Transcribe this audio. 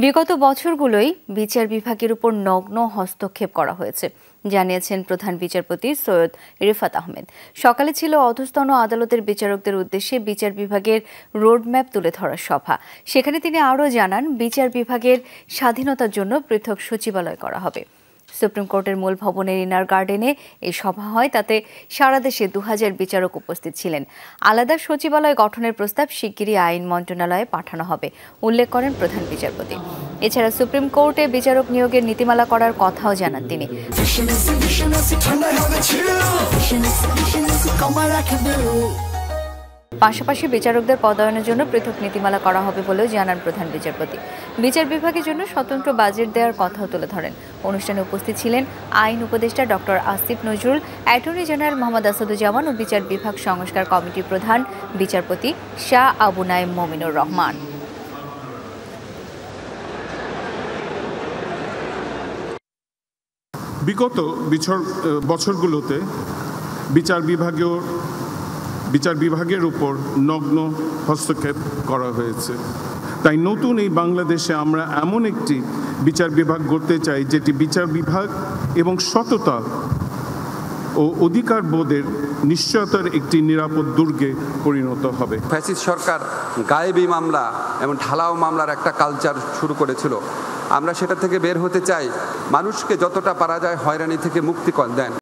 বিগত বছরগুলোই বিচার বিভাগের উপর নগ্ন হস্তক্ষেপ করা হয়েছে জানিয়েছেন প্রধান বিচারপতি সৈয়দ রিফাত আহমেদ। সকালে ছিল অধস্তন আদালতের বিচারকদের উদ্দেশ্যে বিচার বিভাগের রোডম্যাপ তুলে ধরার সভা। সেখানে তিনি আরও জানান, বিচার বিভাগের স্বাধীনতার জন্য পৃথক সচিবালয় করা হবে। সুপ্রিম কোর্টের মূল ভবনের ইনার গার্ডেনে এই সভা হয়। তাতে সারা দেশে 2000 বিচারক উপস্থিত ছিলেন। আলাদা সচিবালয় গঠনের প্রস্তাব শিগগিরই আইন মন্ত্রণালয়ে পাঠানো হবে উল্লেখ করেন প্রধান বিচারপতি। এছাড়া সুপ্রিম কোর্টে বিচারক নিয়োগের নীতিমালা করার কথাও জানান তিনি। পাশাপাশি বিচারকদের পদায়নের জন্য পৃথক নীতিমালা করা হবে বলেও জানান প্রধান বিচারপতি। বিচার বিভাগের জন্য স্বতন্ত্র বাজেট দেওয়ার কথাও তুলে ধরেন। অনুষ্ঠানে উপস্থিত ছিলেন আইন উপদেষ্টা doctor Asif Nazrul, attorney general Mohammad Asaduzzaman ও বিচার বিভাগ সংস্কার কমিটির প্রধান বিচারপতি শাহ আবু নাইম মমিনুর রহমান। বিগত বছরগুলোতে বিচার বিভাগের উপর নগ্ন হস্তক্ষেপ করা হয়েছে। তাই নতুন এই বাংলাদেশে আমরা এমন একটি বিচার বিভাগ গড়তে চাই যেটি বিচার বিভাগ এবং সততা ও অধিকার বোধের নিশ্চয়তার একটি নিরাপদ দুর্গে পরিণত হবে। ফ্যাসিস্ট সরকার গায়েবী মামলা এবং ঢালাও মামলার একটা কালচার শুরু করেছিল। আমরা সেটা থেকে বের হতে চাই, মানুষকে যতটা পারা যায় হয়রানি থেকে মুক্তি দেন।